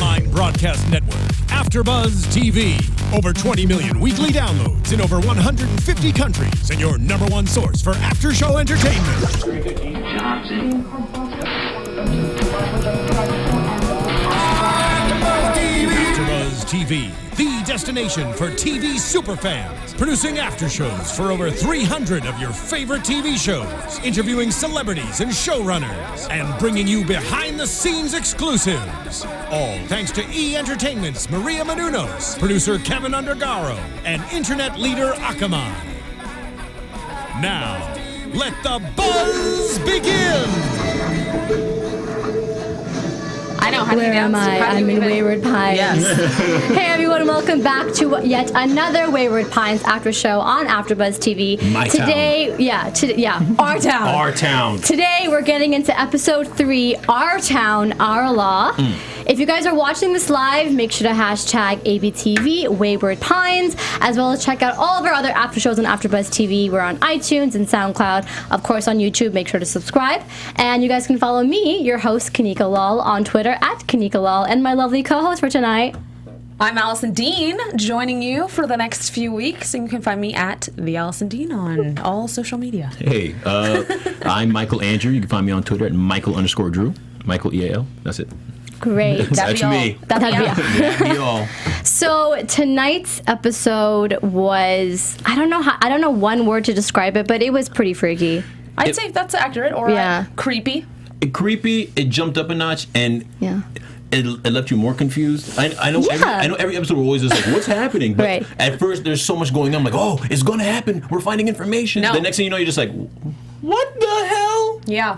online broadcast network, AFTERBUZZ TV. Over 20 million weekly downloads in over 150 countries, and your number one source for after-show entertainment. AFTERBUZZ TV, the destination for TV superfans, producing after shows for over 300 of your favorite TV shows, interviewing celebrities and showrunners, and bringing you behind-the-scenes exclusives. All thanks to E! Entertainment's Maria Menounos, producer Kevin Undergaro, and internet leader Akamai. Now, let the buzz begin! I know. How do you Where am dance? I? How do you I'm in even- Wayward Pines. Yes. Hey everyone, welcome back to yet another Wayward Pines after show on AFTERBUZZ TV. My today, town. Our town. Our town. Today we're getting into episode 3, Our Town, Our Law. If you guys are watching this live, make sure to hashtag ABTV Wayward Pines, as well as check out all of our other after shows on AFTERBUZZ TV. We're on iTunes and SoundCloud, of course on YouTube. Make sure to subscribe, and you guys can follow me, your host Kanika Lal, on Twitter at Kanika Lal, and my lovely co-host for tonight. I'm Alison Dean, joining you for the next few weeks, and you can find me at the Alison Dean on all social media. Hey, I'm Micheal Andrew. You can find me on Twitter at Michael_Drew. Michael EAL. That's it. Great. That's me. That'd be That'd be all. So tonight's episode was, I don't know one word to describe it, but it was pretty freaky. I'd say that's accurate, or creepy. Creepy. It jumped up a notch, and Yeah. it left you more confused. I know. I know every episode we're always just like, what's happening? But Right. at first, there's so much going on. I'm like, oh, it's gonna happen. We're finding information. No. The next thing you know, you're just like, what the hell? Yeah.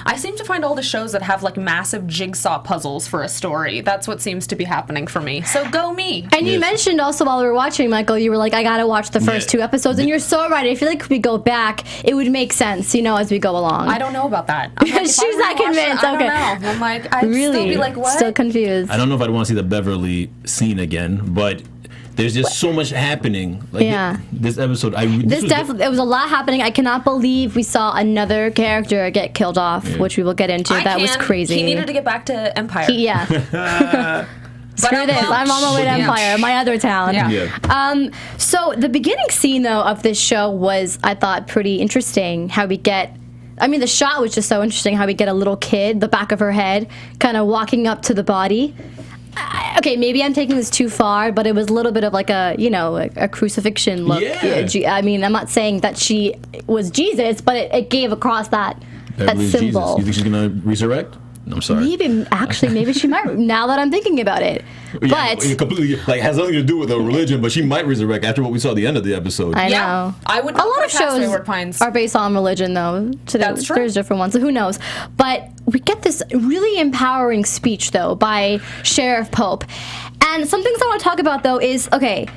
I seem to find all the shows that have like massive jigsaw puzzles for a story. That's what seems to be happening for me. So go me. And you mentioned also while we were watching, Michael, you were like, I gotta watch the first 2 episodes, and you're so right. I feel like if we go back, it would make sense, as we go along. I don't know about that. I'm like, if She's I not rewatch convinced. it, I Okay. don't know. I'm like, I'd Really? still be like, what? Still confused. I don't know if I'd want to see the Beverly scene again, but there's just so much happening. Like this episode, It was a lot happening. I cannot believe we saw another character get killed off, which we will get into. That was crazy. He needed to get back to Empire. Screw this. I'm on my way to Empire, my other town. So the beginning scene, though, of this show was, I thought, pretty interesting. The shot was just so interesting, how we get a little kid, the back of her head, kind of walking up to the body. Okay, maybe I'm taking this too far, but it was a little bit of like a crucifixion look. Yeah. I'm not saying that she was Jesus, but it gave across that symbol. Jesus. You think she's gonna resurrect? I'm sorry. Maybe she might. Now that I'm thinking about it, but it completely has nothing to do with the religion. But she might resurrect after what we saw at the end of the episode. I know. Yeah, I would. A lot of shows Wayward Pines are based on religion, though. That's true. There's different ones, so who knows? But we get this really empowering speech, though, by Sheriff Pope. And some things I want to talk about, though, is, okay,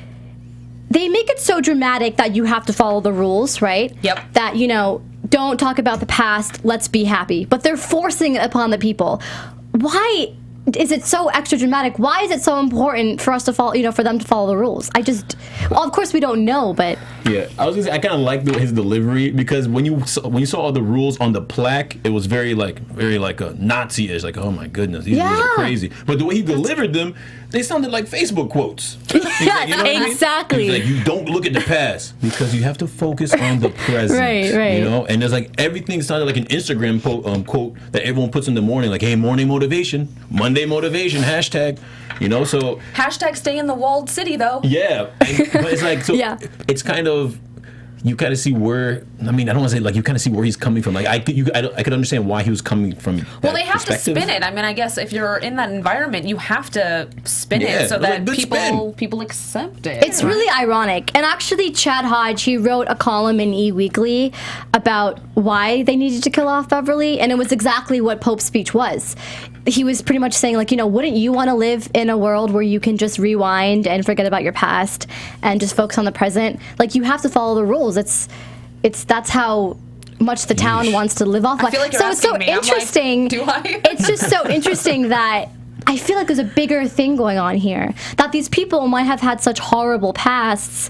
they make it so dramatic that you have to follow the rules, right? Yep. That, don't talk about the past, let's be happy. But they're forcing it upon the people. Why is it so extra dramatic? Why is it so important for us to follow, for them to follow the rules? Of course we don't know, but... Yeah, I was gonna say, I kind of like his delivery, because when you saw all the rules on the plaque, it was very like a Nazi-ish, like, oh my goodness, these rules are crazy. But the way he delivered them, they sounded like Facebook quotes. Yeah, you know what I mean? exactly. He's like, you don't look at the past because you have to focus on the present. Right. And there's like everything sounded like an Instagram quote that everyone puts in the morning, like, hey, morning motivation, Monday motivation, hashtag. So hashtag stay in the walled city, though. Yeah, but it's like it's kind of, you kind of see where, I don't want to say like you kind of see where he's coming from. Like I could understand why he was coming from. Well, they have to spin it. I guess if you're in that environment, you have to spin it so that people accept it. It's really ironic. And actually, Chad Hodge, he wrote a column in E! Weekly about why they needed to kill off Beverly, and it was exactly what Pope's speech was. He was pretty much saying, like, wouldn't you want to live in a world where you can just rewind and forget about your past and just focus on the present? Like, you have to follow the rules. That's how much the town wants to live off. I feel like you're so it's so asking me. interesting. I'm like, do I? It's just so interesting that I feel like there's a bigger thing going on here. That these people might have had such horrible pasts.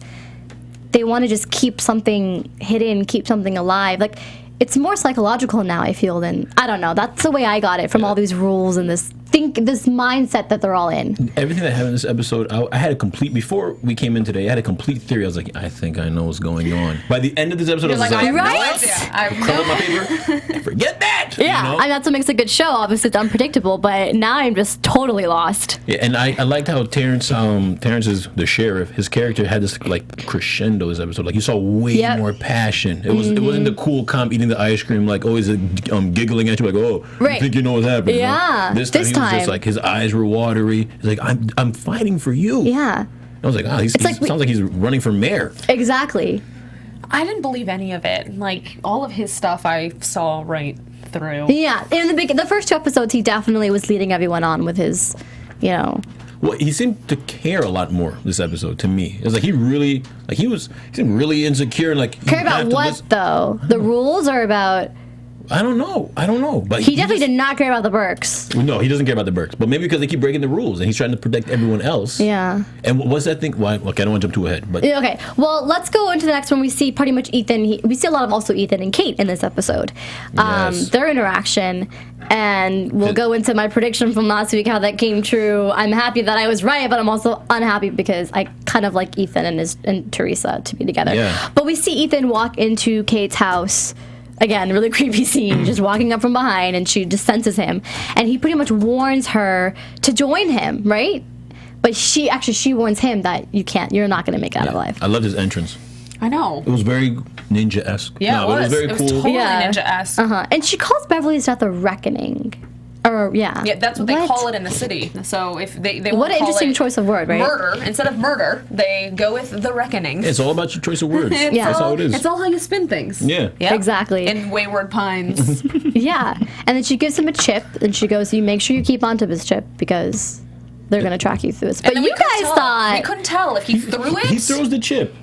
They want to just keep something hidden, keep something alive. Like, it's more psychological now, I feel, than, I don't know. That's the way I got it from all these rules and this think this mindset that they're all in. Everything that happened in this episode, I had a complete, before we came in today, I had a complete theory. I was like, I think I know what's going on. By the end of this episode, You're I was like, I have like, no right? idea. I have curl up no my paper, forget that. Yeah, You know? and that's what makes a good show. Obviously, it's unpredictable, but now I'm just totally lost. Yeah, and I liked how Terrence is the sheriff. His character had this like crescendo this episode. Like you saw way more passion. It wasn't the cool comp eating the ice cream like always giggling at you like, oh, Right. you think you know what's happening? Yeah, No. This time this he was time. just like his eyes were watery. He's like, I'm fighting for you. Yeah, I was like, oh, like sounds like he's running for mayor. exactly. I didn't believe any of it. Like, all of his stuff I saw right through. Yeah, in the first 2 episodes, he definitely was leading everyone on with his, you know. Well, he seemed to care a lot more this episode to me. It was like he seemed really insecure and like Care about what though? The rules are about. I don't know. But He definitely did not care about the Burks. No, he doesn't care about the Burks. But maybe because they keep breaking the rules and he's trying to protect everyone else. Yeah. And what's that thing? Why? Okay, I don't want to jump too ahead. But Okay, well, let's go into the next one. We see pretty much Ethan. We see a lot of also Ethan and Kate in this episode. Yes. Their interaction, and we'll go into my prediction from last week, how that came true. I'm happy that I was right, but I'm also unhappy because I kind of like Ethan and Teresa to be together. Yeah. But we see Ethan walk into Kate's house. Again, really creepy scene, just walking up from behind, and she just senses him. And he pretty much warns her to join him, right? But she warns him that you're not going to make it out alive. I loved his entrance. I know. It was very ninja-esque. Yeah, No, it was. very It was cool. totally Yeah. ninja-esque. And she calls Beverly's death a reckoning. Or, yeah. Yeah, that's what they call it in the city. So if they What won't an call interesting it choice of word, right? Murder, instead of murder, they go with the reckoning. It's all about your choice of words. Yeah. That's how it is. It's all how you spin things. Yeah. Yep. Exactly. In Wayward Pines. Yeah. And then she gives him a chip, and she goes, you make sure you keep onto this chip because they're going to track you through this. But And then we you couldn't guys tell. thought... We couldn't tell if he threw it. He throws the chip.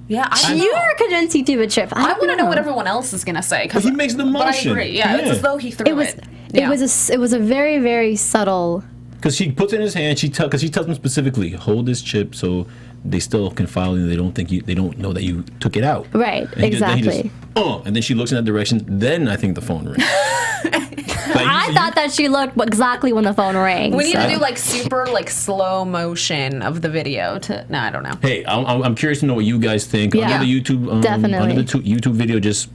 Yeah, I don't You know. were convinced he threw a chip. I want to know what everyone else is going to say. But he makes the But I motion. agree. Yeah, it's Yeah. as though he threw it. Yeah. It was a very, very subtle... Because she puts it in his hand. Because she tells him specifically, hold this chip so they still can follow you. They don't know that you took it out. Right, And he exactly. and then she looks in that direction. Then I think the phone rings. I thought that she looked exactly when the phone rang. We need so. to do like super like slow motion of the video to. No, I don't know. Hey, I'm curious to know what you guys think. Yeah. Under the YouTube, Definitely. under the YouTube video, just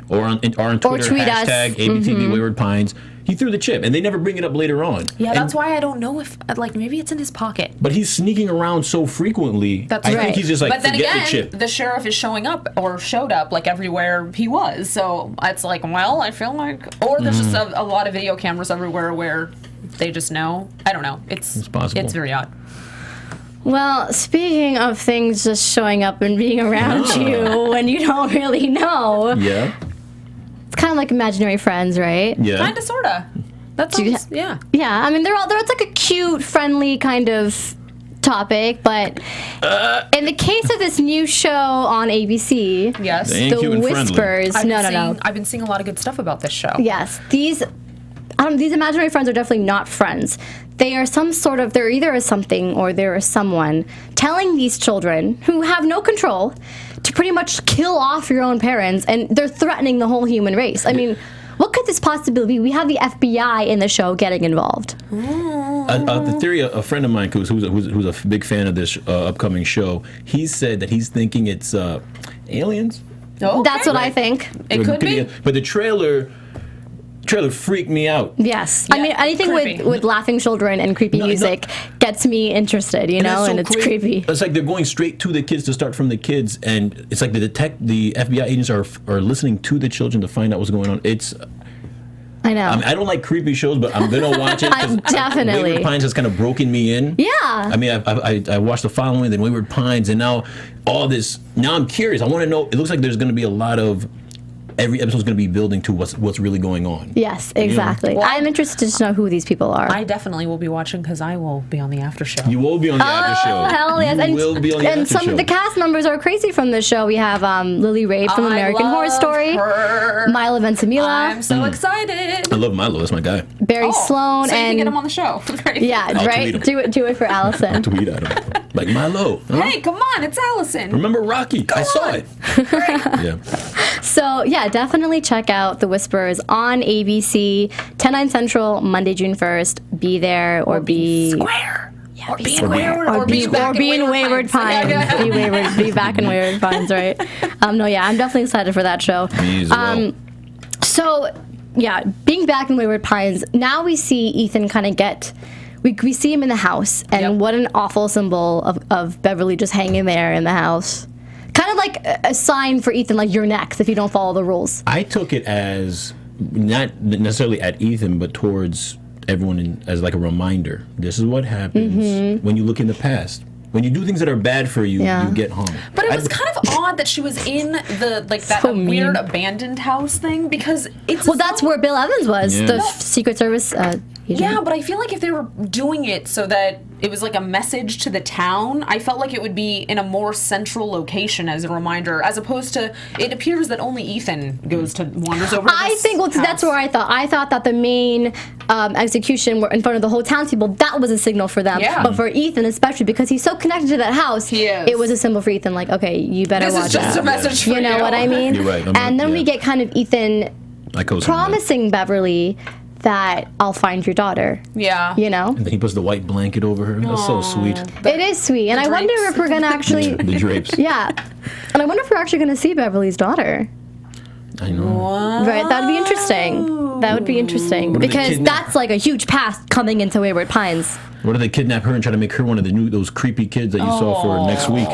or on Twitter, tweet us. hashtag ABTV Wayward Pines. He threw the chip, and they never bring it up later on. Yeah, And- that's why I don't know if like maybe it's in his pocket. But he's sneaking around so frequently. That's I right. think he's just like, but then forget again, the chip. the sheriff is showing up or showed up like everywhere he was. So it's like, well, I feel like, or there's just a lot of video cameras everywhere where they just know. I don't know. It's possible. It's very odd. Well, speaking of things just showing up and being around you when you don't really know, Yeah, it's kind of like imaginary friends, right? yeah. Kinda, sorta. That Do you sounds, yeah. Yeah, I mean, it's like a cute, friendly kind of topic, but in the case of this new show on ABC, Yes. They ain't The cute and friendly. Whispers, no. I've been seeing a lot of good stuff about this show. Yes, these imaginary friends are definitely not friends. They are they're either a something or they're a someone telling these children who have no control to pretty much kill off your own parents, and they're threatening the whole human race. I mean, what could this possibly be? We have the FBI in the show getting involved. The theory, a friend of mine who's a big fan of this upcoming show, he said that he's thinking it's aliens. Okay. That's what I think. It could be. But the trailer freaked me out. Yes. Yeah, I mean, anything creepy. with laughing children and creepy music gets me interested, you know, that's so and it's creepy. It's like they're going straight to the kids to start from the kids, and it's like the FBI agents are listening to the children to find out what's going on. I know. I mean, I don't like creepy shows, but I'm gonna watch it. 'cause Definitely. Wayward Pines has kind of broken me in. Yeah. I mean, I watched The Following, then Wayward Pines, and now all this. Now I'm curious. I want to know. It looks like there's going to be a lot of. Every episode's going to be building to what's really going on. Yes, exactly. Well, I'm interested to know who these people are. I definitely will be watching because I will be on the after show. You will be on the after show. Oh, hell yes. You will be on the and after some show. of the cast members are crazy from the show. We have Lily Rabe from American Horror Story, Her. Milo Ventimiglia, I'm so excited. I love Milo. That's my guy. Barry Sloan, so you can and get him on the show. Great. yeah, I'll right. tweet him. Do it for Allison. Tweet at him. Like Milo. Huh? Hey, come on, it's Allison. Remember Rocky? I saw it. Yeah. So, yeah, definitely check out The Whispers on ABC, 10/9 Central, Monday, June 1st. Be there or be... Square. Yeah, Or be be in square. Wayward, Or be in Wayward Pines. Yeah. Be Wayward. Be back in Wayward Pines, right? No, yeah, I'm definitely excited for that show. Me as well. So, yeah, being back in Wayward Pines, now we see Ethan kind of get... We see him in the house, and Yep. what an awful symbol of Beverly just hanging there in the house. Kind of like a sign for Ethan, like, you're next if you don't follow the rules. I took it as not necessarily at Ethan, but towards everyone as like a reminder. This is what happens when you look in the past. When you do things that are bad for you, Yeah. you get hung. But it was kind of odd that she was in that So mean. weird abandoned house thing because it's Well, that's where Bill Evans was, Yeah. the Secret Service agent. Yeah, but I feel like if they were doing it so that it was like a message to the town, I felt like it would be in a more central location as a reminder, as opposed to it appears that only Ethan wanders over. To I this think, well, house. that's where I thought. I thought that the main execution in front of the whole townspeople, that was a signal for them. Yeah. But for Ethan, especially because he's so connected to that house, He is. it was a symbol for Ethan, like, okay, you better This watch is just out. a message for You know what I mean? You're right. And then we get kind of Ethan I co-sign that. promising Beverly that I'll find your daughter. Yeah. You know? And then he puts the white blanket over her. That's so sweet. It is sweet. And I wonder drapes. if we're going to actually... The drapes. Yeah. And I wonder if we're actually going to see Beverly's daughter. I know. Right, that would be interesting. That would be interesting. What if they Because kidnap- that's like a huge past coming into Wayward Pines. What if they kidnap her and try to make her one of those creepy kids that you saw for next week?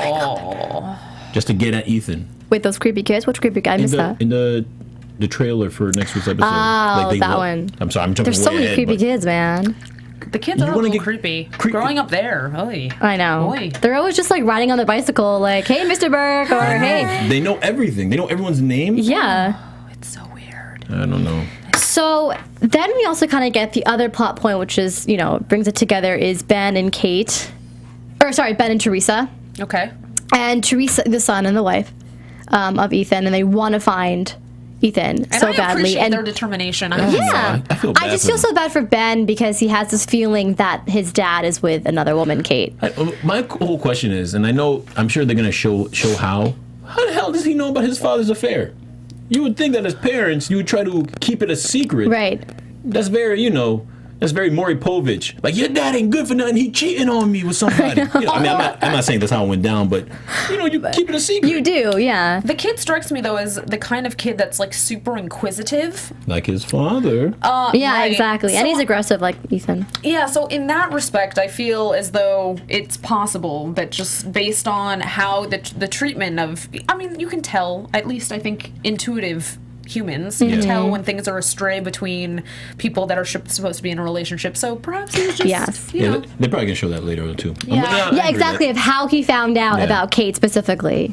Just to get at Ethan. Wait, those creepy kids? Which creepy guy? I missed that. In the trailer for next week's episode. Oh, they that love- one. I'm sorry, I'm jumping There's so way many ahead, creepy but kids, man. The kids You are a wanna little get creepy. creepy- Growing up there, oy. I know. Boy. They're always just like riding on their bicycle, like, hey, Mr. Burke, or hey. They know everything. They know everyone's name. Yeah. It's so weird. I don't know. So then we also kind of get the other plot point, which is, you know, brings it together, is Ben and Kate. Or, sorry, Ben and Teresa. Okay. And Teresa, the son and the wife of Ethan, and they want to find Ethan And so I badly. appreciate And their determination. yeah, I feel bad just for feel him. so bad for Ben because he has this feeling that his dad is with another woman, Kate. My whole question is, and I'm sure they're gonna show how the hell does he know about his father's affair? You would think that as parents, you would try to keep it a secret. Right. That's very, that's very Maury Povich. Like, your dad ain't good for nothing. He cheating on me with somebody. I'm not saying that's how it went down, but you keep it a secret. You do, yeah. The kid strikes me though as the kind of kid that's like super inquisitive. Like his father. Yeah, Right. exactly. And So- he's aggressive like Ethan. Yeah, so in that respect, I feel as though it's possible that just based on how the treatment of, I mean, you can tell, at least I think intuitive humans, you can tell when things are astray between people that are supposed to be in a relationship. So perhaps he was just, Yes. you know. They're probably gonna show that later too. Yeah. Yeah, I agree exactly, with of how he found out Yeah. about Kate specifically.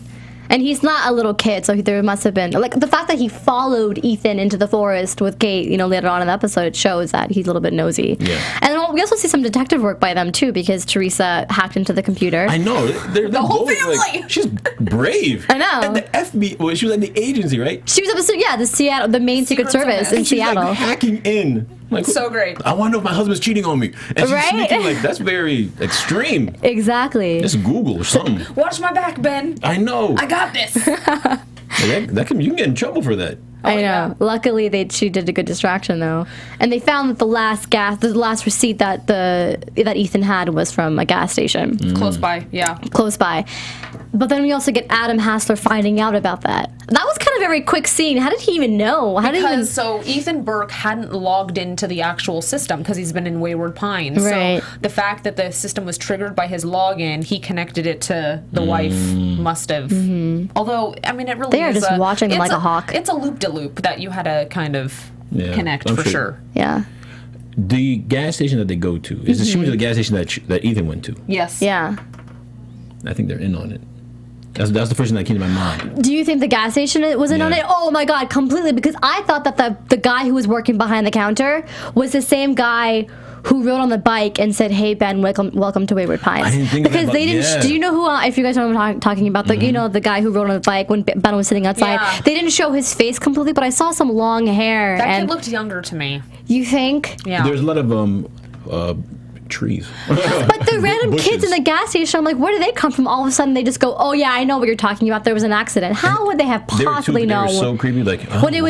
And he's not a little kid, so there must have been, like, the fact that he followed Ethan into the forest with Kate, later on in the episode, it shows that he's a little bit nosy. Yeah. And we also see some detective work by them, too, because Teresa hacked into the computer. I know. They're whole both, family! Like, she's brave. I know. And the FBI, well, she was at the agency, right? She was at the main Secret Service in Service. She's Seattle. like hacking in. Like, So great. I want to know if my husband's cheating on me. And she's Right? sneaking, like, that's very extreme. Exactly. Just Google or something. Watch my back, Ben. I know. I got this. You can get in trouble for that. I know. yeah. Luckily, she did a good distraction though, and they found that the last receipt that Ethan had was from a gas station Close by, yeah. close by. But then we also get Adam Hassler finding out about that. That was kind of a very quick scene. How did he even know? Because so Ethan Burke hadn't logged into the actual system because he's been in Wayward Pines. Right. So the fact that the system was triggered by his login, he connected it to the wife. Must have. Although I mean, it really They are is just watching them like a hawk. It's a loop de loop that you had to kind of Yeah, connect I'm for sure. sure. Yeah. The gas station that they go to, is she went to the gas station that Ethan went to. Yes. Yeah. I think they're in on it. That's the first thing that came to my mind. Do you think the gas station was in on Yeah. it? Oh my god, completely. Because I thought that the guy who was working behind the counter was the same guy who rode on the bike and said, "Hey Ben, welcome to Wayward Pines." I didn't think of that, because but they didn't. yeah. Do you know who? If you guys know what I'm talking about, the the guy who rode on the bike when Ben was sitting outside. Yeah. They didn't show his face completely, but I saw some long hair. That and kid looked younger to me. you think? Yeah. There's a lot of trees. But the random kids in the gas station, I'm like, where do they come from? All of a sudden, they just go, "Oh yeah, I know what you're talking about. There was an accident." How would they have possibly known? They were so creepy. Like when it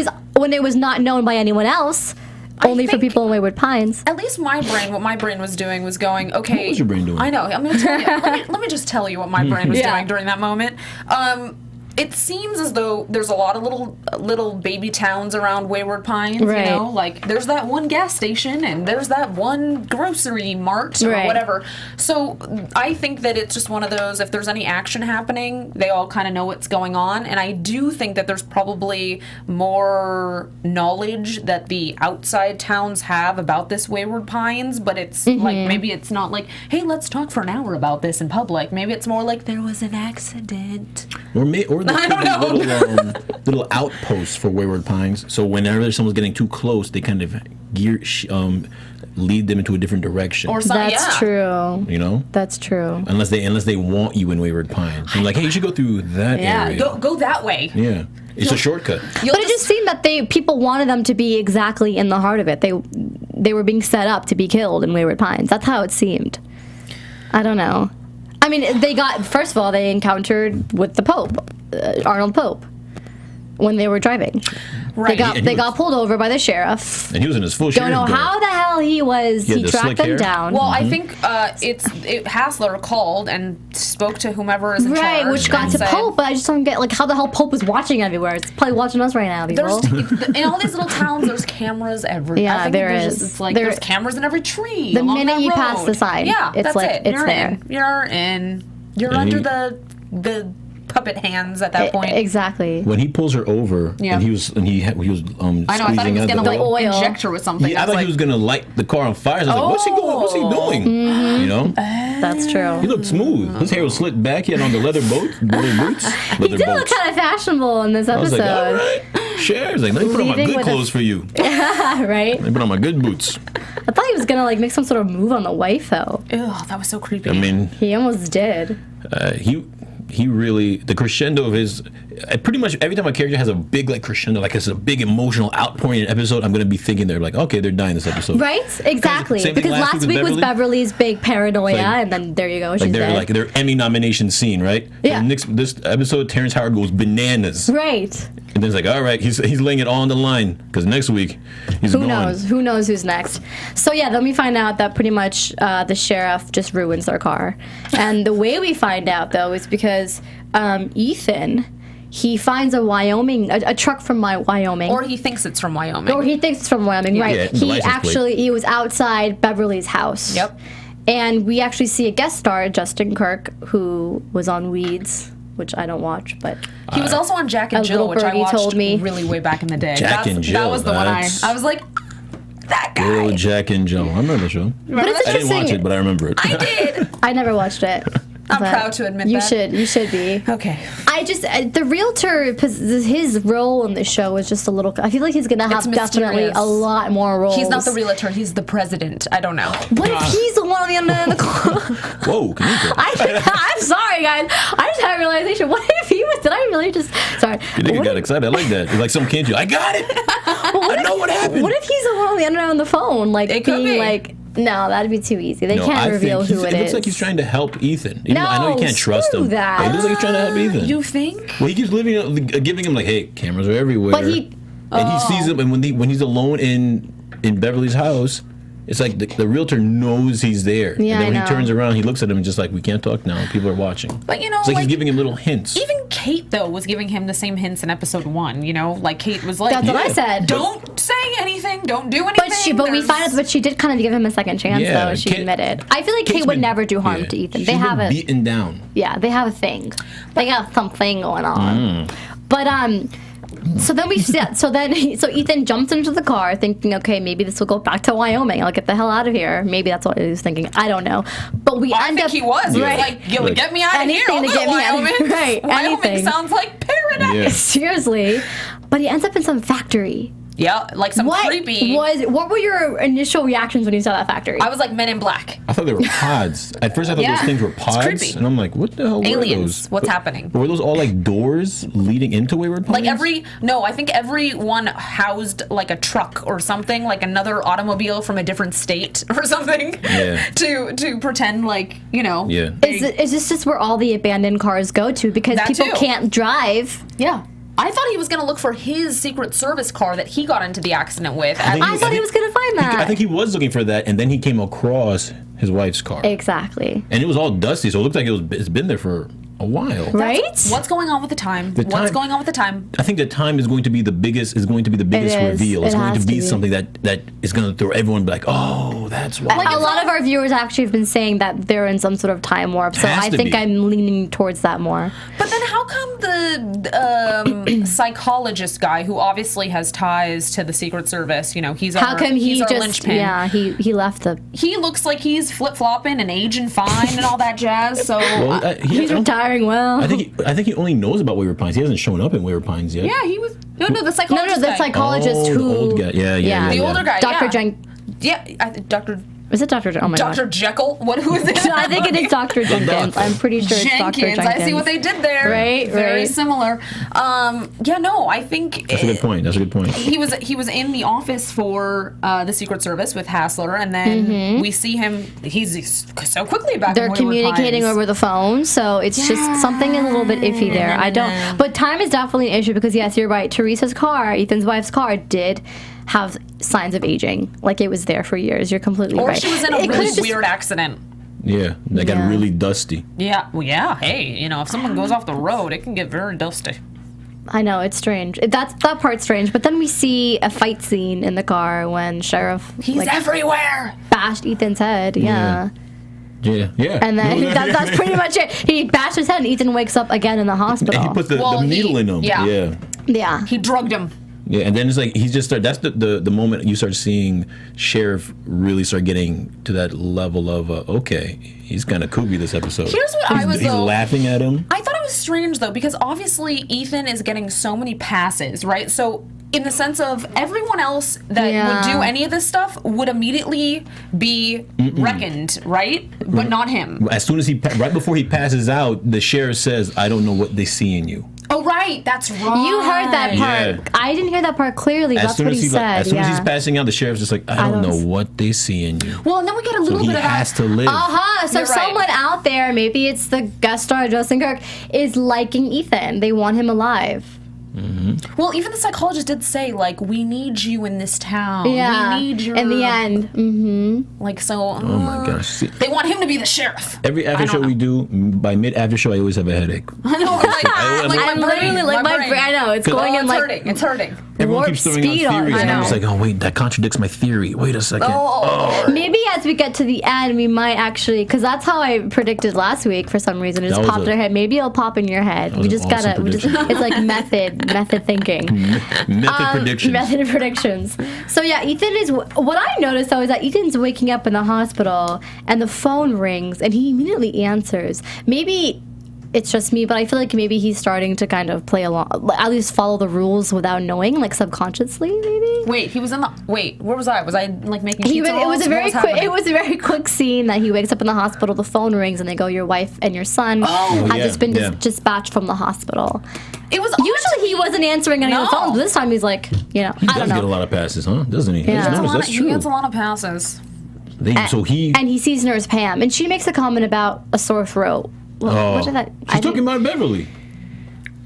was not known by anyone else, only for people in Wayward Pines. At least what my brain was doing was going, okay. What was your brain doing? I know. I'm going to tell you. let me just tell you what my brain was doing during that moment. It seems as though there's a lot of little baby towns around Wayward Pines, right. you know? Like, there's that one gas station, and there's that one grocery mart, or whatever. So, I think that it's just one of those, if there's any action happening, they all kind of know what's going on, and I do think that there's probably more knowledge that the outside towns have about this Wayward Pines, but it's like, maybe it's not like, hey, let's talk for an hour about this in public. Maybe it's more like, there was an accident. Or there could be little outposts for Wayward Pines. So whenever someone's getting too close, they kind of lead them into a different direction. Or something. That's true. You know? That's true. Unless they want you in Wayward Pines. I'm like, hey, you should go through that area. Go that way. Yeah. It's a shortcut. But it just seemed that people wanted them to be exactly in the heart of it. They were being set up to be killed in Wayward Pines. That's how it seemed. I don't know. I mean, first of all, they encountered with the Pope, Arnold Pope, when they were driving. Right. They got pulled over by the sheriff. And he was in his full sheriff. Don't know how the hell he was. He tracked them down. Well, I think Hassler called and spoke to whomever is in charge. Right, which got to Pope, but I just don't get how the hell Pope is watching everywhere. It's probably watching us right now, people. In all these little towns, there's cameras everywhere. Yeah, there is. It's like there's cameras in every tree. The minute you pass the sign, it's like it. It's there. You're in. You're under the puppet hands at that point. Exactly. When he pulls her over, and he was squeezing out I know. I thought he was gonna inject her with something. I thought he was gonna light the car on fire. I was like, what's he doing? You know. That's true. He looked smooth. His hair was slit back. He had on the leather boots. He did look kind of fashionable in this episode. I was like, all right. Sure. I was like, let me put on my good clothes for you. Right. Let me put on my good boots. I thought he was gonna make some sort of move on the wife though. Ew, that was so creepy. I mean, he almost did. He really, the crescendo of his, pretty much every time a character has a big crescendo, it's a big emotional outpouring in an episode, I'm going to be thinking they're like, okay, they're dying this episode. Right? Exactly. Because last week was Beverly's big paranoia, and then there you go, she's dead. Their Emmy nomination scene, right? Yeah. And this episode, Terrence Howard goes bananas. Right. And then it's like, all right, he's laying it all on the line, because next week, he's gone. Who knows who's next. So yeah, then we find out that pretty much the sheriff just ruins their car. And the way we find out, though, is because Ethan, he finds a truck from Wyoming. Or he thinks it's from Wyoming. Right. Yeah, he was outside Beverly's house. Yep. And we actually see a guest star, Justin Kirk, who was on Weeds, which I don't watch, but he was also on Jack and Jill, which I watched really way back in the day. Jack and Jill. That was the one I was like, that guy. Good old Jack and Jill. I remember the show. But it's I didn't watch it, but I remember it. I did. I never watched it. I'm proud to admit that. You should be. Okay. The realtor, his role in the show is just a little, I feel like he's going to have definitely a lot more roles. He's not the realtor, he's the president. I don't know. What if he's the one on the other end of the car? Whoa, Kanika. I'm sorry, guys. I just had a realization. What if he was, did I really just, sorry. Kanika got excited. I like that. It's like some kid, I got it. I know what happened. What if he's the one on the other end of the phone? It could be. No, that'd be too easy. They can't reveal who it is. It looks like he's trying to help Ethan. I know you can't trust him. That. But it looks like he's trying to help Ethan. You think? Well, he keeps giving him hey, cameras are everywhere. But he sees him, and when he's alone in Beverly's house, it's like the realtor knows he's there. Yeah, and then when he turns around, he looks at him and just we can't talk now. People are watching. But it's like he's giving him little hints. Even Kate, though, was giving him the same hints in episode 1, Kate was like, that's what I said. Don't say anything, don't do anything. But we find out that she did kind of give him a second chance, though, she admitted. I feel like Kate would never do harm to Ethan. They have beaten down. Yeah, they have a thing. They got something going on. But so Ethan jumps into the car thinking, okay, maybe this will go back to Wyoming. I'll get the hell out of here. Maybe that's what he was thinking. I don't know. But I think he was. He was like, get me out of here. I'll go to Wyoming. Right. Wyoming sounds like paradise. Yeah. Seriously. But he ends up in some factory. Yeah, like some creepy. What were your initial reactions when you saw that factory? I was like Men in Black. I thought they were pods. At first, I thought those things were pods, creepy. and I'm like, "What the hell Aliens. were those? What's happening? Were those all like doors leading into Wayward Pines? Like I think every one housed like a truck or something, like another automobile from a different state or something. Yeah. to pretend like, you know. Yeah. Is this just where all the abandoned cars go to because That people too. can't drive? Yeah. I thought he was going to look for his Secret Service car that he got into the accident with. I thought he was going to find that. I think he was looking for that, and then he came across his wife's car, Exactly. and it was all dusty, so it looked like it's been there for a while. Right? What's going on with the time? What's going on with the time? I think the time is going to be the biggest. Is going to be the biggest It is. reveal. It's It going has to to be be. something that is going to throw everyone like, oh, that's why. A lot of our viewers actually have been saying that they're in some sort of time warp, so Has I to think be. I'm leaning towards that more. But then how come the psychologist guy who obviously has ties to the Secret Service, you know, he's How come he's he our just linchpin. he left the He looks like he's flip-flopping and aging fine and all that jazz, so he's retiring well. I think he only knows about Wayward Pines. He hasn't shown up in Wayward Pines yet. yeah, he was the no, psychologist the guy. psychologist Oh, who the old guy. Yeah. The older guy, Dr. yeah. Yeah, Dr. Is it Dr. Oh my Dr. god. Jekyll? Who is it? I think it is Dr. Jenkins. I'm pretty sure it's Dr. Jenkins. Jenkins. I see what they did there. Right, Very right. similar. I think That's a good point. That's a good point. he was in the office for the Secret Service with Hassler, and then we see him. He's so quickly back. They're in Wayward communicating Pines. over the phone, so it's just something a little bit iffy there. I don't. But time is definitely an issue because yes, you're right. Teresa's car, Ethan's wife's car, did have signs of aging. Like it was there for years. You're completely Or right. she was in a It really could've just- weird accident. Yeah, they got Yeah. really dusty. Yeah. Well, yeah. Hey, you know, if someone goes off the road, it can get very dusty. I know it's strange. That part's strange. But then we see a fight scene in the car when Sheriff He's everywhere. bashed Ethan's head. Yeah. Yeah. And then that's pretty much it. He bashed his head, and Ethan wakes up again in the hospital. And he put the needle in him. yeah. yeah. He drugged him. Yeah, and then it's like he's just started. That's the moment you start seeing Sheriff really start getting to that level of okay, he's kind of kooky this episode. Here's what I was, He's though. laughing at him. I thought it was strange though, because obviously Ethan is getting so many passes, right? So in the sense of everyone else that would do any of this stuff would immediately be reckoned, right? But not him. As soon as right before he passes out, the sheriff says, "I don't know what they see in you." Oh, right. That's right. You heard that part. Yeah. I didn't hear that part clearly. That's what he said. As soon as he's passing out, the sheriff's just like, "I don't know what they see in you." Well, and then we get a So little he bit of has that. to live. So You're right. someone out there, maybe it's the guest star Justin Kirk, is liking Ethan. They want him alive. Well, even the psychologist did say, like, we need you in this town. Yeah. We need your... In the end. Mm-hmm. Like, so... Oh my gosh! See, They want him to be the sheriff. every after show we do, by mid after show, I always have a headache. I know, like I'm my brain. literally like my brain. I know it's going in It's like hurting. It's hurting. Everyone warp keeps throwing speed out on. theories, I and I'm know. just like, "Oh wait, that contradicts my theory." Wait a second. Maybe as we get to the end, we might actually, because that's how I predicted last week for some reason. It just That was popped in our head. Maybe it'll pop in your head. We was just an awesome gotta. It's like method thinking. Method predictions. Method predictions. So yeah, Ethan is. What I noticed though is that Ethan's waking up in the hospital and the phone rings and he immediately answers. Maybe it's just me, but I feel like maybe he's starting to kind of play along, at least follow the rules without knowing, like subconsciously, maybe. Wait, he was in the... Wait, where was I? Was I, like, making It pizza was rolls? a very What was quick. happening? It was a very quick scene that he wakes up in the hospital. The phone rings and they go, "Your wife and your son have yeah, just been yeah. dispatched from the hospital." It was Usually he wasn't answering any of the No. phones, but this time he's like, He I does don't get a know. lot of passes, huh? Doesn't he? Yeah. No, that's He true. gets a lot of passes. So he. And he sees Nurse Pam, and she makes a comment about a sore throat. What did that? She's talking about Beverly.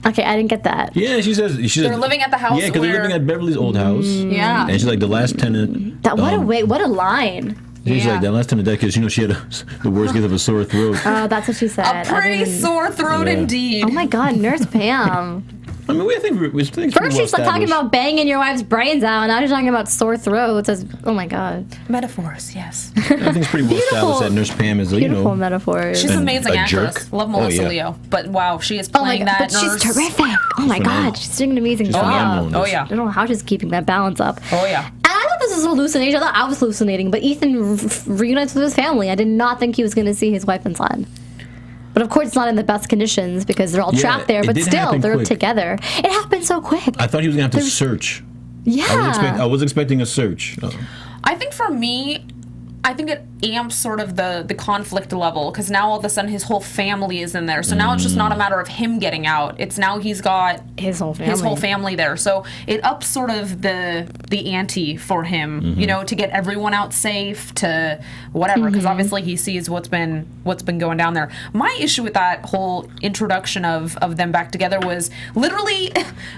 Okay, I didn't get that. Yeah, she says They're living at the house Yeah, because they're where- living at Beverly's old house. Yeah. And she's like the last tenant. That what a line. She's Yeah. like the last tenant dead because she had the worst case of a sore throat. Oh, that's what she said. A pretty sore throat Yeah. indeed. Oh my God, Nurse Pam. I mean, I think we think First she's like talking about banging your wife's brains out, and now she's talking about sore throats. Oh my God. Metaphors, yes. I think it's pretty well established that Nurse Pam is, Beautiful metaphors. She's an And amazing a actress. jerk. Love Melissa Oh, yeah. Leo. But wow, she is Oh my playing God, that but nurse. she's terrific. Oh my phenomenal. God, she's doing an amazing She's job. phenomenal. Oh yeah. I don't know how she's keeping that balance up. Oh yeah. And I thought this was a hallucination. I thought I was hallucinating, but Ethan reunites with his family. I did not think he was going to see his wife and son. But of course, it's not in the best conditions because they're all Yeah, trapped there. it But did still, happen they're quick. together. It happened so quick. I thought he was gonna have to search Yeah. I was expecting a search. I think for me, I think it amps sort of the conflict level, because now all of a sudden his whole family is in there. So now it's just not a matter of him getting out. It's now he's got his whole family there. So it ups sort of the ante for him, you know, to get everyone out safe, to whatever, because obviously he sees what's been going down there. My issue with that whole introduction of them back together was literally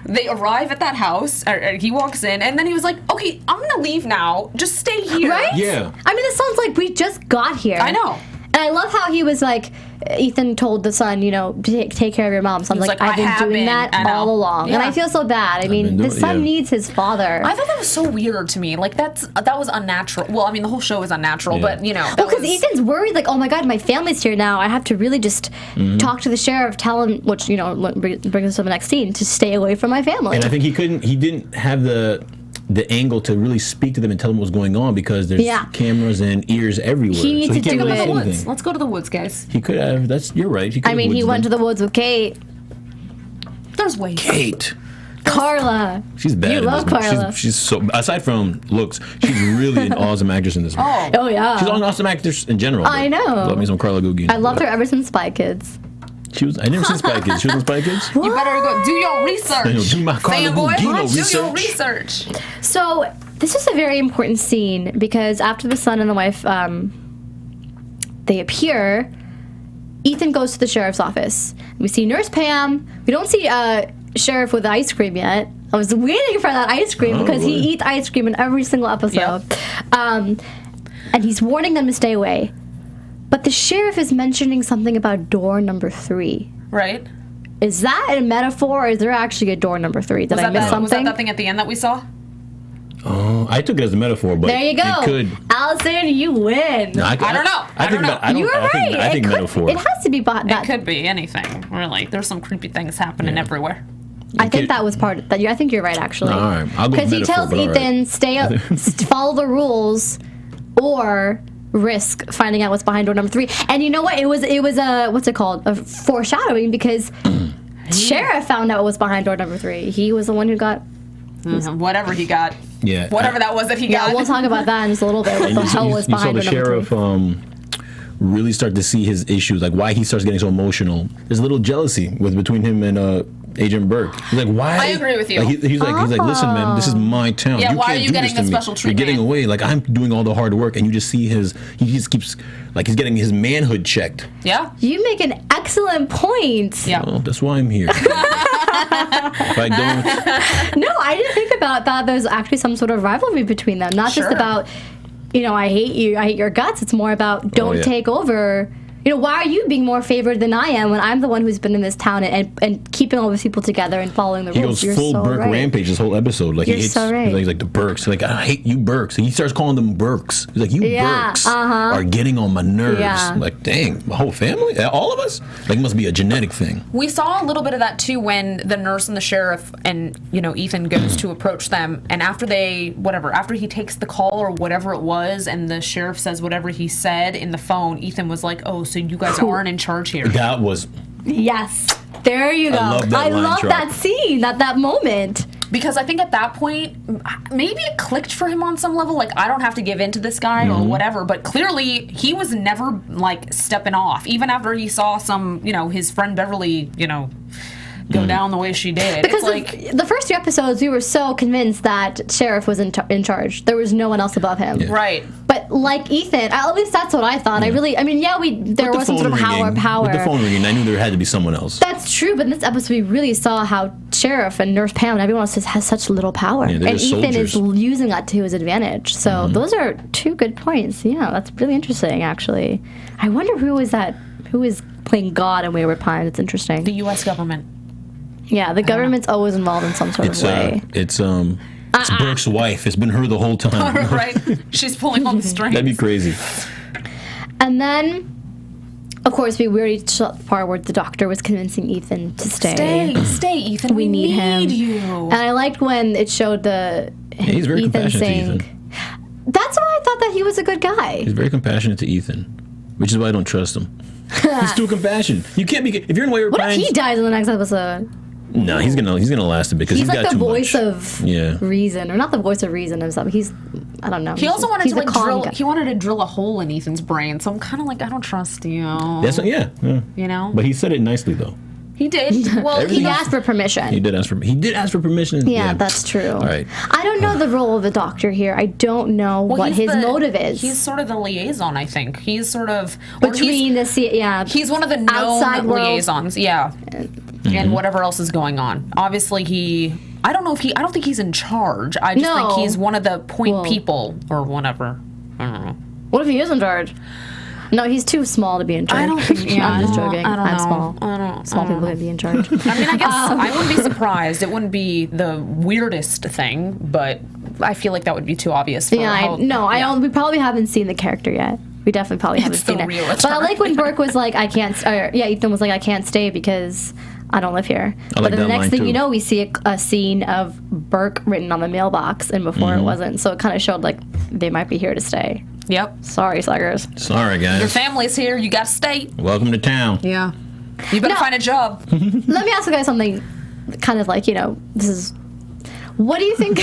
they arrive at that house, or he walks in, and then he was like, okay, I'm gonna leave now. Just stay here. Right? Yeah. I mean, it sounds like we just got here. I know. And I love how he was like, Ethan told the son, you know, take care of your mom. So I'm like, I've been doing that all along. Yeah. And I feel so bad. I mean, the son needs his father. I thought that was so weird to me. Like, that was unnatural. Well, I mean, the whole show is unnatural, but, you know. Well, because Ethan's worried, like, oh my God, my family's here now. I have to really just talk to the sheriff, tell him, which, you know, brings us to the next scene, to stay away from my family. And I think he didn't have the angle to really speak to them and tell them what's going on, because there's cameras and ears everywhere. He needs to Take do him to it. the woods. Let's go to the woods, guys. He could have. You're right. I mean, he went to the woods with Kate. There's ways. Kate. Carla. She's bad. You in love this movie. Carla. She's so, aside from looks, she's really an awesome actress in this movie. Oh yeah. She's an awesome actress in general. I know. Love me some Carla Gugino. I loved her ever since Spy Kids. I never seen Spy Kids. She was on Spy Kids? You better go do your research. Do my Carla Gugino Do your research. So this is a very important scene, because after the son and the wife they appear, Ethan goes to the sheriff's office. We see Nurse Pam. We don't see Sheriff with ice cream yet. I was waiting for that ice cream because he eats ice cream in every single episode. Yep. And he's warning them to stay away. But the sheriff is mentioning something about door number 3. Right. Is that a metaphor, or is there actually a door number 3? Did I miss something? Was that that thing at the end that we saw? Oh, I took it as a metaphor, but there you go. It could. Alison, you win. No, I don't know. I don't know. You're right. I think metaphor. It has to be that. It could be anything, really. There's some creepy things happening everywhere. I think that was part of that. I think you're right, actually. All right, I'll go because he tells Ethan, stay up, follow the rules, or risk finding out what's behind door number 3. And you know what? It was a what's it called? A foreshadowing, because Sheriff found out what was behind door number 3. He was the one who got whatever he got. Yeah. Whatever that was that he got. Yeah, we'll talk about that in just a little bit. What the hell was behind door number 3? You saw the sheriff really start to see his issues, like why he starts getting so emotional. There's a little jealousy between him and Agent Burke. He's like, why? I agree with you. Like, he's like, listen, man, this is my town. Yeah, you why can't are you do getting this to the me. special treatment? You're getting away. Like, I'm doing all the hard work, and you just see he just keeps, like, he's getting his manhood checked. Yeah. You make an excellent point. Yeah. Well, that's why I'm here. If I don't. No, I didn't think about that. There's actually some sort of rivalry between them. Not just about, you know, I hate you, I hate your guts. It's more about don't take over. You know, why are you being more favored than I am when I'm the one who's been in this town and keeping all these people together and following the rules? He goes full Burke rampage this whole episode. Like, You're so right. He's like the Burks. He's like, I hate you Burks. And he starts calling them Burks. He's like, you Burks are getting on my nerves. Yeah. Like, dang, my whole family? All of us? Like, it must be a genetic thing. We saw a little bit of that too when the nurse and the sheriff and, you know, Ethan goes to approach them, and after he takes the call or whatever it was, and the sheriff says whatever he said in the phone, Ethan was like, oh, so you guys aren't in charge here. That was... Yes. There you go. I love that scene, that moment. Because I think at that point, maybe it clicked for him on some level. Like, I don't have to give in to this guy or whatever. But clearly, he was never, like, stepping off. Even after he saw some, you know, his friend Beverly, you know, go down the way she did. Because it's like the first 2 episodes, we were so convinced that Sheriff was in charge. There was no one else above him. Yeah. Right. But like Ethan, at least that's what I thought. There was some sort of power. With the phone ringing, I knew there had to be someone else. That's true, but in this episode, we really saw how Sheriff and Nurse Pam and everyone else has such little power. Yeah, and Ethan is using that to his advantage. So those are 2 good points. Yeah, that's really interesting, actually. I wonder who is playing God in Wayward Pines. It's interesting. the U.S. government. Yeah, the government's always involved in some sort of way. It's Burke's wife. It's been her the whole time. Right. She's pulling all the strings. That'd be crazy. And then, of course, we already shot the part where the doctor was convincing Ethan to stay. Stay, Ethan. We need him. You. And I liked when it showed he's very Ethan compassionate saying, to Ethan. That's why I thought that he was a good guy. He's very compassionate to Ethan, which is why I don't trust him. He's too compassionate. You can't be... If you're in Wayward Pines... What if he dies in the next episode? No, he's gonna last a bit because He's like got the too voice much. of Yeah. reason, or not the voice of reason himself. I don't know. He also wanted He's to a calm drill. guy. He wanted to drill a hole in Ethan's brain. So I'm kind of like, I don't trust you. That's yeah. You know. But he said it nicely though. He did. Well, Everything He else- asked for permission. He did ask for permission. Yeah, that's true. All right. I don't know the role of the doctor here. I don't know what he's his motive is. He's sort of the liaison, I think. He's sort of or between He's one of the outside known world. liaisons, yeah, and whatever else is going on. Obviously, I don't think he's in charge. I just think No. he's one of the point Well. people or whatever. I don't know. What if he is in charge? No, he's too small to be in charge. I don't think. Yeah, I'm just I don't- joking. I don't I'm know. small. I don't. Small people can be in charge. I mean, I guess I wouldn't be surprised. It wouldn't be the weirdest thing, but I feel like that would be too obvious. For I don't. We probably haven't seen the character yet. We definitely probably haven't It's the seen it. real But I like when Burke was like, "I can't." Ethan was like, "I can't stay because I don't live here." I like But then the that next line, thing too. you know, we see a scene of Burke written on the mailbox, and before it wasn't. So it kind of showed like they might be here to stay. Yep. Sorry, suckers. Sorry, Your guys. family's here. You got to stay. Welcome to town. Yeah. You better No. find a job. Let me ask you guys something. Kind of like this is. What do you think?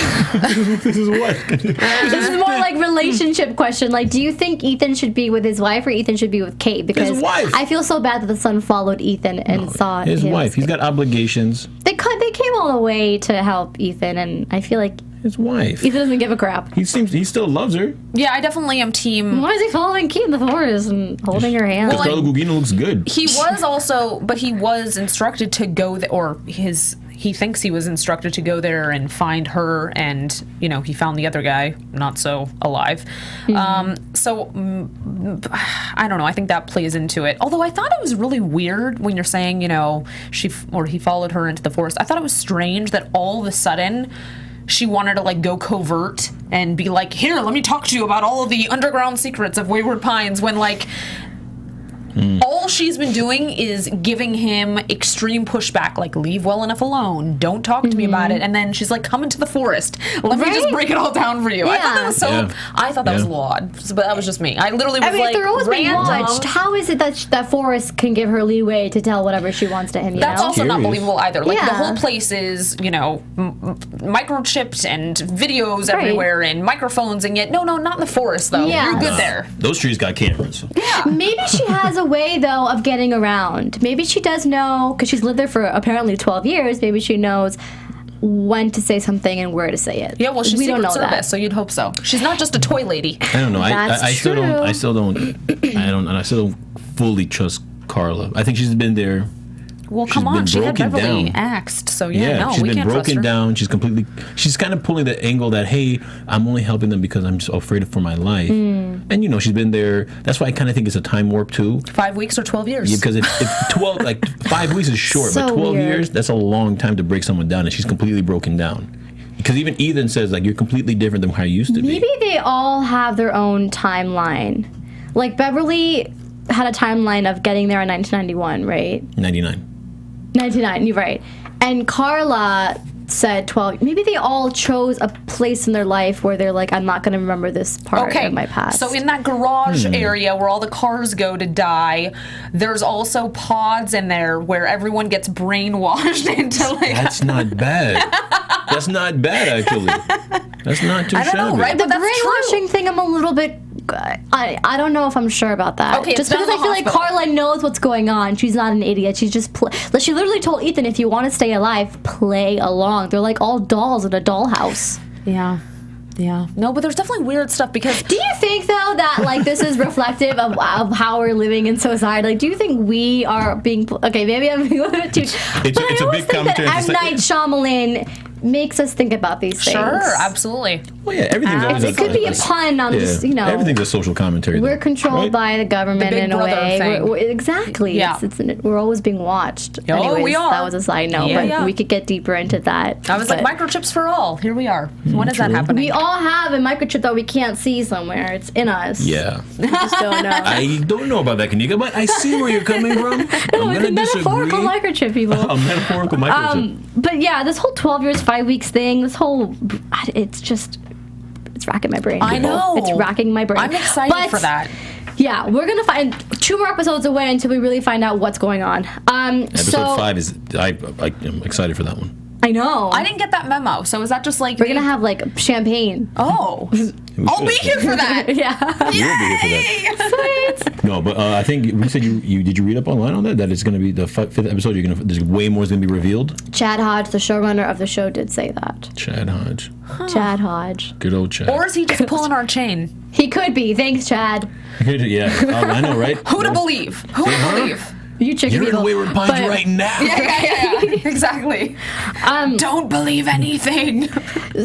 This is what? This is more like relationship question. Like, do you think Ethan should be with his wife or Ethan should be with Kate? Because His wife. I feel so bad that the son followed Ethan and saw His wife. He's got obligations. They came all the way to help Ethan, and I feel like His wife. Ethan doesn't give a crap. He still loves her. Yeah, I definitely am team. Why is he following Kate in the forest and holding her hand? Well, Carla Gugino looks good. He was also, but he was instructed to go there, or he thinks he was instructed to go there and find her, and he found the other guy not so alive. I don't know. I think that plays into it. Although I thought it was really weird when you're saying he followed her into the forest. I thought it was strange that all of a sudden she wanted to go covert and be like, here, let me talk to you about all of the underground secrets of Wayward Pines, when all she's been doing is giving him extreme pushback, like, leave well enough alone, don't talk to me about it, and then she's like, come into the forest, let me just break it all down for you. I thought that was I thought that was a little odd, but that was just me. I literally was if they're always being random. watched, how is it that Forrest can give her leeway to tell whatever she wants to him? That's also not Curious. believable either. The Yeah. whole place is, microchipped and videos everywhere and microphones, and yet, no, not in the forest, though. Yeah. You're good there. Those trees got cameras. Maybe she has a way, though, of getting around. Maybe she does know, because she's lived there for apparently 12 years, maybe she knows when to say something and where to say it. Yeah, well, she's we don't Secret know Service, that. so you'd hope so. She's not just a toy lady. I don't know. That's I still true. don't. I still don't fully trust Carla. I think she's been there. Well, She's come on, been she had broken Beverly down. axed, so She's we been can't trust broken her. down. She's kind of pulling the angle that, hey, I'm only helping them because I'm so afraid for my life. And she's been there. That's why I kind of think it's a time warp too. 5 weeks or 12 years. Yeah, because if 12, 5 weeks is short, So but 12 weird. years, that's a long time to break someone down, and she's completely broken down. Because even Ethan says, you're completely different than how you used to be. Maybe they all have their own timeline. Like, Beverly had a timeline of getting there in 1991, right? 99. 99, you're right. And Carla said 12. Maybe they all chose a place in their life where they're like, I'm not going to remember this part Okay, of my past. so in that garage area where all the cars go to die, there's also pods in there where everyone gets brainwashed into That's not bad. That's not bad, actually. That's not too I don't know, shabby. right? the But that's brainwashing thing, I'm a little bit. I don't know if I'm sure about that. Okay, just it's because down I feel the like hospital. Carla knows what's going on. She's not an idiot. She's just. She literally told Ethan, if you want to stay alive, play along. They're like all dolls in a dollhouse. Yeah. No, but there's definitely weird stuff because Do you think though that this is reflective of how we're living in society? Like, do you think we are being okay? Maybe I'm being a little bit too. It's I a always big think that commentary. M. It's like- Night Shyamalan makes us think about these things. sure, absolutely. Well, yeah, everything's always It could be a pun on this, Everything's a social commentary. We're though, controlled right? by the government The Big in a Brother way. thing. Exactly. Yeah. We're always being watched. Oh, Anyways, we are. That was a side note, Yeah, but yeah. we could get deeper into that. I was like, But microchips for all. Here we are. When is that happening? we all have a microchip that we can't see somewhere. It's in us. Yeah. We just don't know. I don't know about that, Kanika, but I see where you're coming from. No, I'm it's going a to disagree. metaphorical microchip, people. A metaphorical microchip. But yeah, this whole 12 years, 5 weeks thing, it's racking my brain. I people. know. It's racking my brain. I'm excited But for that. Yeah, we're gonna find 2 more episodes away until we really find out what's going on. Episode 5 is I'm excited for that one. I know. I didn't get that memo. So is that just like We're gonna have like champagne. Oh, I'll be here for that. Yeah. You will be here for that. No, but I think we said you did you read up online on that? That it's going to be the 5th episode. There's way more is going to be revealed. Chad Hodge, the showrunner of the show, did say that. Chad Hodge. Chad Hodge. Good old Chad. Or is he just pulling our chain? He could be. Thanks, Chad. Yeah, I know, right? Who to believe? Who to believe? You chicken You're people. in Wayward Pines right now. Yeah. Exactly. Don't believe anything.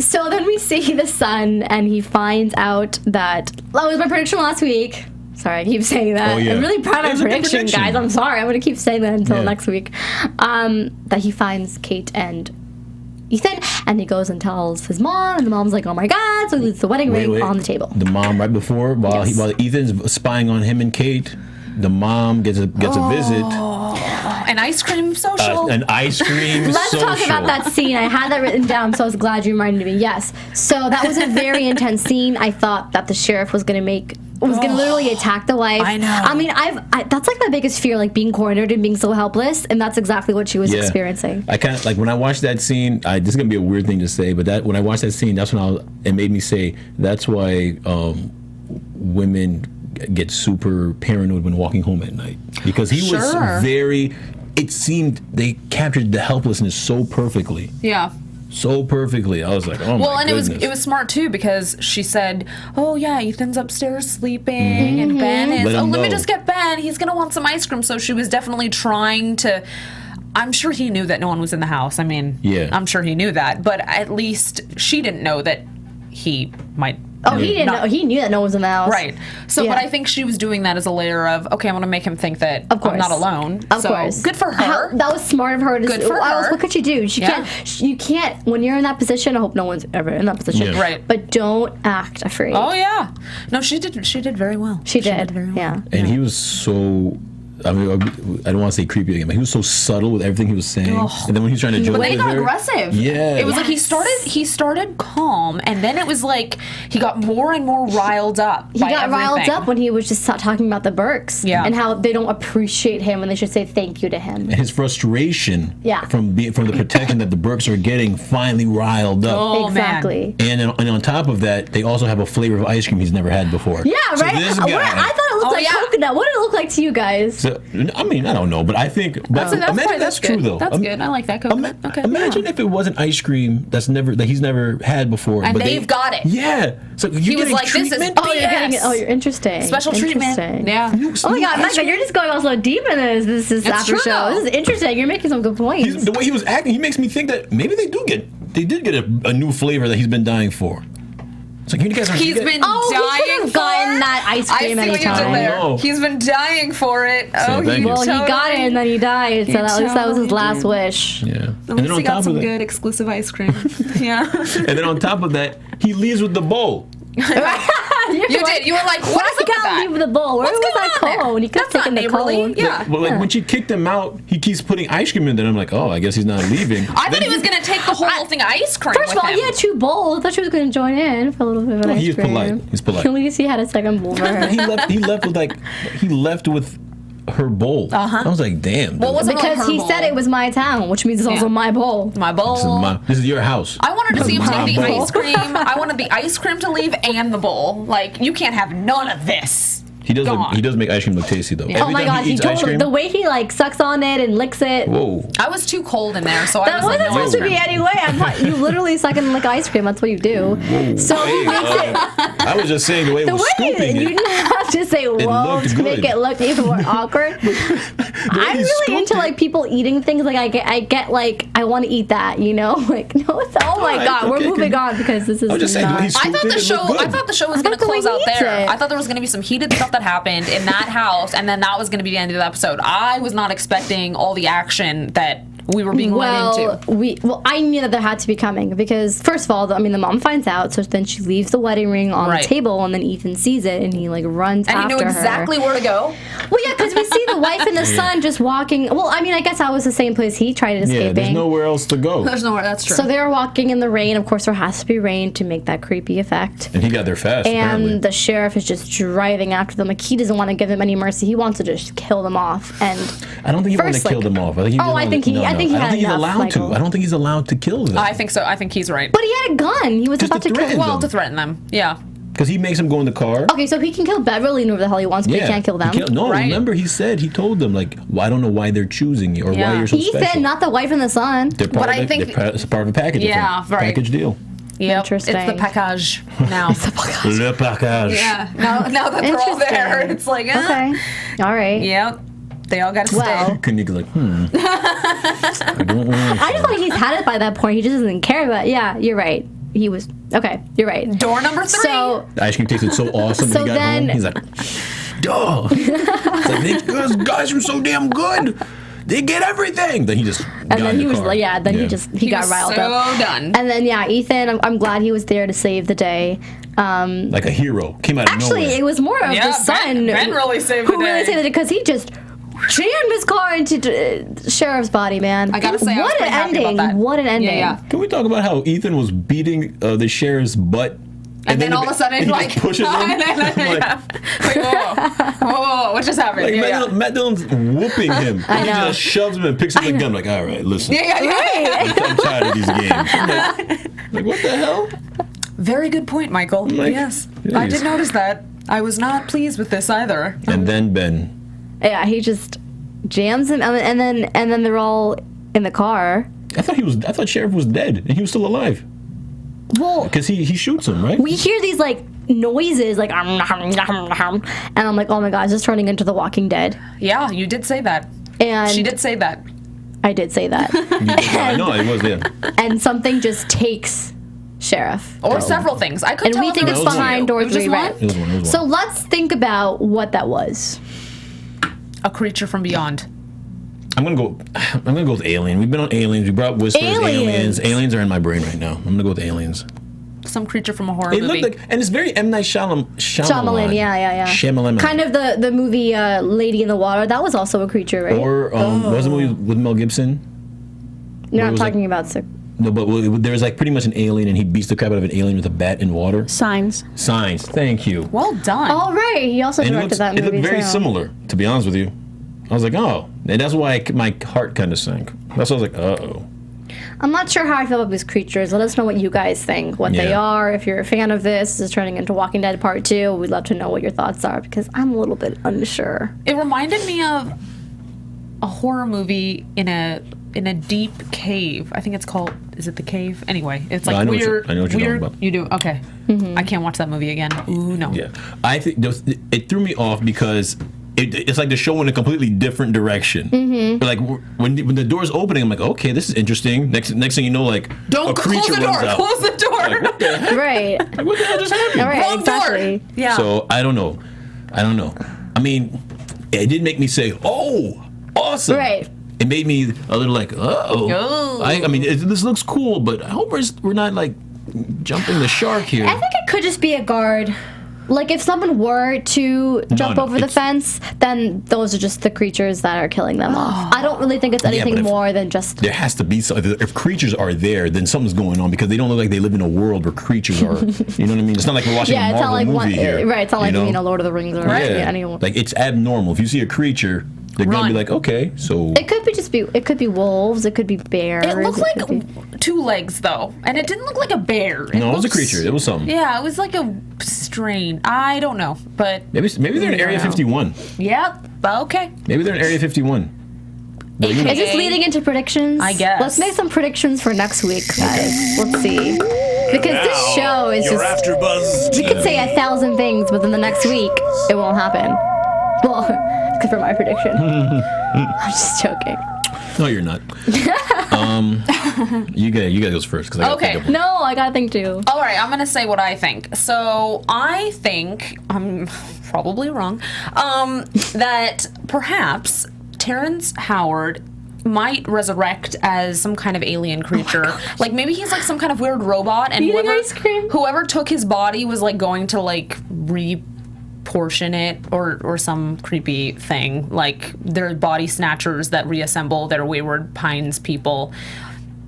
So then we see the son, and he finds out that. That was my prediction last week. Sorry, I keep saying that. Oh, yeah. I'm really proud It of was my a good prediction, guys. I'm sorry. I'm going to keep saying that until Yeah. next week. That he finds Kate and Ethan, and he goes and tells his mom, and the mom's like, oh my God. So he leaves the wedding ring on the table. The mom right before, while Yes. while Ethan's spying on him and Kate, the mom gets a visit. An ice cream social. An ice cream Let's social. talk about that scene. I had that written down, so I was glad you reminded me. Yes. So that was a very intense scene. I thought that the sheriff was going to literally attack the wife. I know. I mean, that's like my biggest fear, like being cornered and being so helpless, and that's exactly what she was experiencing. I kind of like when I watched that scene. This is gonna be a weird thing to say, but when I watched that scene, that's when it made me say that's why women get super paranoid when walking home at night, because he was very. It seemed they captured the helplessness so perfectly. Yeah. So perfectly. I was like, oh my Well, and goodness. it was smart too, because she said, "Oh yeah, Ethan's upstairs sleeping, and Ben is. Let him Let me know. just get Ben. He's gonna want some ice cream." So she was definitely trying to. I'm sure he knew that no one was in the house. I mean, Yeah. I'm sure he knew that, but at least she didn't know that he might. Oh, he didn't know. He knew that no one was in the house. Right. So, Yeah. but I think she was doing that as a layer of, okay, I'm going to make him think that Of course. I'm not alone. Of so, course. good for her. That was smart of her. Good for her. What could she do? Yeah. You can't, when you're in that position, I hope no one's ever in that position. Yeah. Right. But don't act afraid. Oh, yeah. No, she did very well. She did. very well. Yeah. And he was so. I mean, I don't want to say creepy again, but he was so subtle with everything he was saying. And then when he was trying to joke But then he with got her, aggressive. Yeah. It was like he started calm, and then it was like he got more and more riled up. He got riled up when he was just talking about the Burkes. Yeah. And how they don't appreciate him and they should say thank you to him. And his frustration Yeah. from the protection that the Burkes are getting finally riled up. Oh, Exactly. And on top of that, they also have a flavor of ice cream he's never had before. Yeah, So right? this I guy, thought it looked Oh, like yeah. coconut. What did it look like to you guys? so, I mean, I don't know, but I think imagine that's true good. though. That's good. I like that coconut. Okay. Imagine if it wasn't ice cream that he's never had before, And but they've got it. Yeah, so He was like, "This is treatment? Oh, you're getting it. Yes. Oh, you're interesting. Special treatment. Interesting. Yeah. Oh my God, Micah, you're just going also deep in this It's after true, show. though. This is interesting. You're making some good points. The way he was acting, he makes me think that maybe they did get a new flavor that he's been dying for. It's like you guys are. He's been he could dying have gotten for that ice I cream see what you did anytime. there. I know. He's been dying for it. Oh, thank he you. Well, he got it and then he died, so at least that was his totally last did. wish. Yeah, At least he got some good exclusive ice cream. Yeah. and then on top of that, he leaves with the bowl. You did. You were like, what is Why up with can't that? leave the bowl? Where What's was going that on there? cone? He could have That's taken not the neighborly. cone. Yeah. Well, like when she kicked him out, he keeps putting ice cream in there. I'm like, oh, I guess he's not leaving. I thought he was going to take the whole thing of ice cream First of with all, him. he had 2 bowls. I thought she was going to join in for a little bit of an ice He's cream. polite. He's polite. At least he had a second bowl for her. he left with her bowl. I was like, damn. Well, dude. wasn't Because like her he bowl. said it was my town, which means it's also Yeah. my bowl. My bowl. This is your house. I wanted to see him My take the bowl. ice cream. I wanted the ice cream to leave and the bowl. Like, you can't have none of this. He does. Gone. He does make ice cream look tasty though. Oh my God, he eats ice totally, cream. the way he like sucks on it and licks it. Whoa. I was too cold in there, so I That was like, wasn't no ice supposed to be cream. anyway. I thought you literally suck and lick ice cream. That's what you do. So he Hey, makes it. I was just saying the way it The was way scooping you it. didn't have to say whoa looked to make good. it look even more awkward. I'm he really scooped into it. like people eating things. Like I get like I want to eat that. You know, like no. It's, oh my Alright, God, we're okay, moving good. on because this is I was just saying the way he not. scooped it, it looked good. I thought the show was I going to thought the way close out he eats there. it. I thought there was going to be some heated stuff that happened in that house, and then that was going to be the end of the episode. I was not expecting all the action that we were being led into? I knew that there had to be coming because first of all, the mom finds out, so then she leaves the wedding ring on the table, and then Ethan sees it, and he like runs after her. And he knew exactly where to go. Well, yeah, because we see the wife and the son just walking. Well, I mean, I guess that was the same place he tried escaping. Yeah, there's nowhere else to go. There's nowhere. That's true. So they were walking in the rain. Of course, there has to be rain to make that creepy effect. And he got there fast. And apparently. the sheriff is just driving after them. Like, he doesn't want to give them any mercy. He wants to just kill them off. And I don't think he wanted to kill them off. I think he's allowed to. I don't think he's allowed to kill them. I think so. I think he's right. But he had a gun. He was Just about to kill them. Well, to threaten them. Yeah. Because he makes them go in the car. Okay, so he can kill Beverly and whoever the hell he wants, but he can't kill them. Remember he told them, like, well, I don't know why they're choosing you or why you're so Ethan, special. not the wife and the son. They're part it's part of a package. Yeah, right. Package deal. Yep. Interesting. It's the package now. Le package. Yeah. Now that they're all there, it's like, okay. All right. Yep. They all got to stay. Kanika's like, I just thought he's had it by that point. He just doesn't care. But yeah, you're right. He was okay. You're right. Door number 3. So the ice cream tasted so awesome. So when he got then, home. He's like, duh. It's like, those guys are so damn good. They get everything. Then he just and then he was like, he got riled up. So done. And then Ethan, I'm glad he was there to save the day. Like a hero. Came out of nowhere. Actually, it was more of the son Ben really saved the day. Who really saved the day because he just jammed his car into the sheriff's body, man. I gotta say, I was pretty happy about that. What an ending. Yeah. Can we talk about how Ethan was beating the sheriff's butt? And then all of a sudden, he like, just pushes him. Whoa, what just happened? Like, Matt Dillon's whooping him. And he just shoves him and picks up the gun. Like, all right, listen. I'm tired of these games. Like, what the hell? Very good point, Michael. Like, yes. I did notice that. I was not pleased with this either. And then Ben. Yeah, he just jams him, and then they're all in the car. I thought Sheriff was dead, and he was still alive. Well, because he shoots him, right? We hear these like noises, like and I'm like, oh my god, is this turning into The Walking Dead? Yeah, you did say that. And she did say that. I did say that. I know it was there. And something just takes Sheriff. Or several things. I couldn't tell. And we think it's behind door 3, right? It was one. So let's think about what that was. A creature from beyond. I'm gonna go with Alien. We've been on Aliens. We brought Whispers. Aliens. Aliens are in my brain right now. I'm gonna go with Aliens. Some creature from a horror movie. It looked like, and it's very M. Night Shyamalan. Yeah. Shyamalan. Kind of the movie Lady in the Water. That was also a creature, right? Or was a movie with Mel Gibson? No, I'm talking about. No, but there was like pretty much an alien, and he beats the crap out of an alien with a bat in water. Signs. Thank you. Well done. All right. He also directed that movie. It looked very similar, to be honest with you. I was like, oh, and that's why my heart kind of sank. That's why I was like, uh-oh. I'm not sure how I feel about these creatures. Let us know what you guys think, what they are. If you're a fan of this is turning into Walking Dead Part 2, we'd love to know what your thoughts are because I'm a little bit unsure. It reminded me of a horror movie in a deep cave. I think it's called, is it The Cave? Anyway, it's like weird. I know what you're talking about. You do? Okay. Mm-hmm. I can't watch that movie again. Ooh, no. Yeah. I think it threw me off because it's like the show in a completely different direction. Mm-hmm. Like when the door's opening, I'm like, okay, this is interesting. Next thing you know, like don't a creature close the door. runs out. Close the door. Like, what the heck? Right. Like, what the hell just happened? All right. Wrong Exactly. door. Yeah. So I don't know. I mean, it did make me say, oh, awesome. Right. It made me a little like, uh-oh. I mean, this looks cool, but I hope we're not like jumping the shark here. I think it could just be a guard. Like, if someone were to jump over the fence, then those are just the creatures that are killing them off. I don't really think it's anything more than just... There has to be something. If creatures are there, then something's going on because they don't look like they live in a world where creatures are. You know what I mean? It's not like we're watching a Marvel movie here. Right, it's not like Lord of the Rings or anyone. Like, it's abnormal. If you see a creature... They're gonna be like, okay, so it could be wolves, it could be bears. It looked like 2 legs though, and it didn't look like a bear. It was a creature. It was something. Yeah, it was like a strain. I don't know, but maybe they're in Area 51. Yep. Okay. Maybe they're in Area 51. Is this leading into predictions? I guess. Let's make some predictions for next week, guys. Let's see. Because this show is just AFTERBUZZ we could say 1,000 things, but then the next week it won't happen. Well, except for my prediction. I'm just joking. No, you're not. You gotta go first. Cause I gotta think of one. No, I gotta think too. All right, I'm gonna say what I think. So I think I'm probably wrong. That perhaps Terrence Howard might resurrect as some kind of alien creature. Like maybe he's like some kind of weird robot, and whoever took his body was like going to like reportion it or some creepy thing. Like they're body snatchers that reassemble their Wayward Pines people.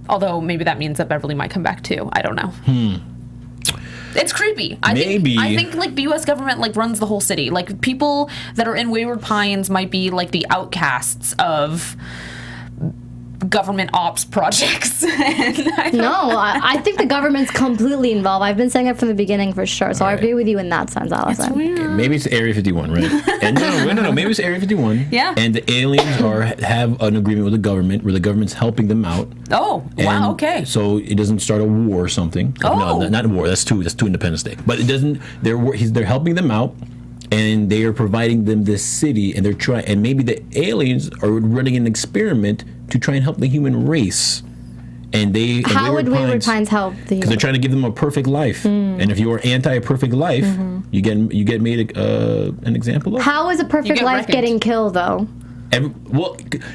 Although maybe that means that Beverly might come back too. I don't know. It's creepy. I think like the U.S. government like runs the whole city. Like people that are in Wayward Pines might be like the outcasts of government ops projects. I think the government's completely involved. I've been saying it from the beginning for sure. So I agree with you in that sense, Allison. Okay, maybe it's Area 51, right? And no. Maybe it's Area 51. Yeah. And the aliens have an agreement with the government where the government's helping them out. Oh, wow. Okay. So it doesn't start a war or something. Oh. No, not a war. That's too Independence Day. But it doesn't. They're helping them out. And they are providing them this city, and they're trying. And maybe the aliens are running an experiment to try and help the human race. And how would Wayward Pines help the? Because they're trying to give them a perfect life. And if you are anti-perfect life, you get made an example of. How is a perfect life getting killed though?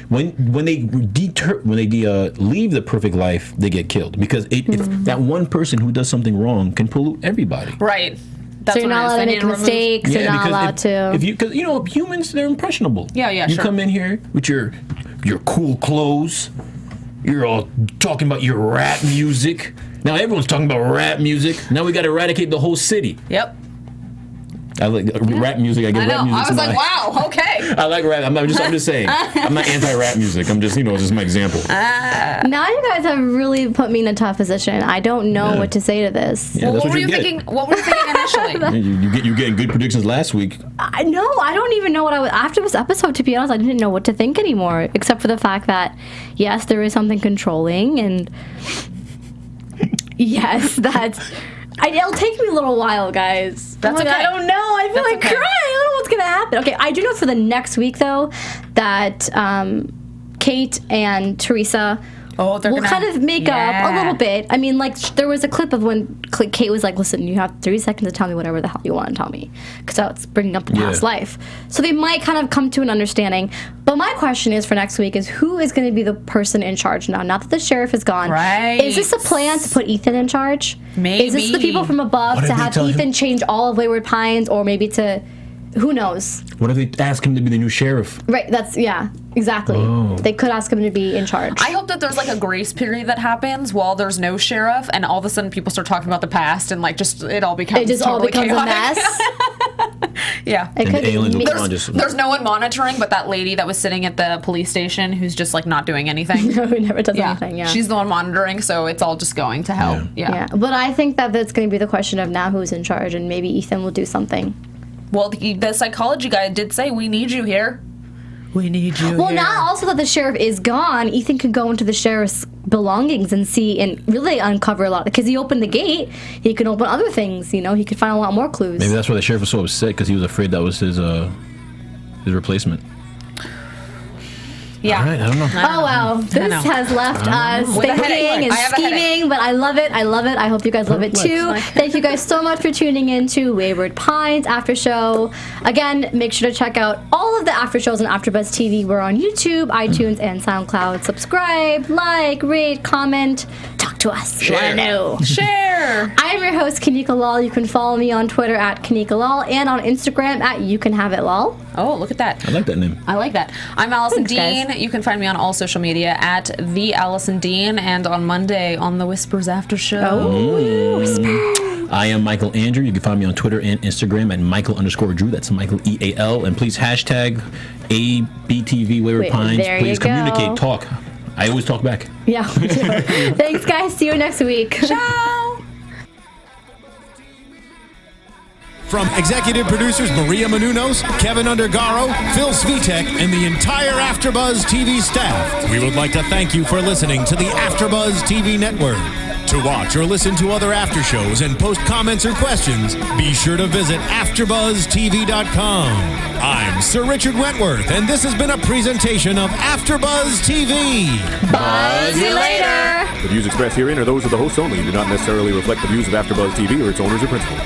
When they leave the perfect life, they get killed because if that one person who does something wrong can pollute everybody. Right. So you're not allowed to make mistakes. You're not allowed to. Because humans, they're impressionable. Yeah, you sure. come in here with your cool clothes. You're all talking about your rap music. Now everyone's talking about rap music. Now we got to eradicate the whole city. Yep. I like rap music. I get rap music. I was like, wow, okay. I like rap. I'm just saying. I'm not anti-rap music. I'm just, it's just my example. Now you guys have really put me in a tough position. I don't know what to say to this. Yeah, what were you thinking? What were you thinking initially? you getting good predictions last week. I don't even know what I was after this episode. To be honest, I didn't know what to think anymore, except for the fact that yes, there is something controlling, and yes, that's. It'll take me a little while, guys. That's okay. I don't know. I feel like crying. I don't know what's going to happen. Okay, I do know for the next week, though, that Kate and Teresa will kind of make up a little bit. I mean, like, there was a clip of when Kate was like, listen, you have 30 seconds to tell me whatever the hell you want to tell me. Because that's bringing up the past life. So they might kind of come to an understanding. But my question is for next week is who is going to be the person in charge now? Not that the sheriff is gone. Right. Is this a plan to put Ethan in charge? Maybe. Is this the people from above to have Ethan change all of Wayward Pines, or maybe to, who knows? What if they ask him to be the new sheriff? Right, exactly. Oh. They could ask him to be in charge. I hope that there's like a grace period that happens while there's no sheriff, and all of a sudden people start talking about the past, and like it all becomes totally chaotic. A mess. Yeah. It could be. There's no one monitoring but that lady that was sitting at the police station who's just like not doing anything. No, who never does anything, yeah. She's the one monitoring, so it's all just going to hell. Yeah. But I think that that's going to be the question of now who's in charge, and maybe Ethan will do something. Well, the psychology guy did say, we need you here. We need you Well, here. now also that the sheriff is gone, Ethan could go into the sheriff's belongings and see and really uncover a lot. Because he opened the gate, he could open other things, he could find a lot more clues. Maybe that's why the sheriff was so upset, because he was afraid that was his replacement. Yeah. All right, I don't know. Oh, wow. This has left us thinking and scheming, but I love it. I hope you guys love it too. Thank you guys so much for tuning in to Wayward Pines After Show. Again, make sure to check out all of the after shows on AfterBuzz TV. We're on YouTube, iTunes, and SoundCloud. Subscribe, like, rate, comment, talk to us. Share. Know. Share. I am your host, Kanika Lal. You can follow me on Twitter at Kanika Lal and on Instagram at You Can Have It Lal. Oh, look at that. I like that name. I like that. I'm Alison Dean. Guys. You can find me on all social media at the Alison Dean, and on Monday on the Whispers After Show. Oh, Whisper. I am Micheal Andrew. You can find me on Twitter and Instagram at Michael_Drew. That's Michael EAL. And please hashtag ABTV Wayward Pines. Please communicate, talk. I always talk back. Yeah, we do. Thanks, guys. See you next week. Ciao. From executive producers Maria Menounos, Kevin Undergaro, Phil Svitek, and the entire AfterBuzz TV staff, we would like to thank you for listening to the AfterBuzz TV network. To watch or listen to other after shows and post comments or questions, be sure to visit AfterBuzzTV.com. I'm Sir Richard Wentworth, and this has been a presentation of AfterBuzz TV. Buzz you later. The views expressed herein are those of the hosts only and do not necessarily reflect the views of AfterBuzz TV or its owners or principals.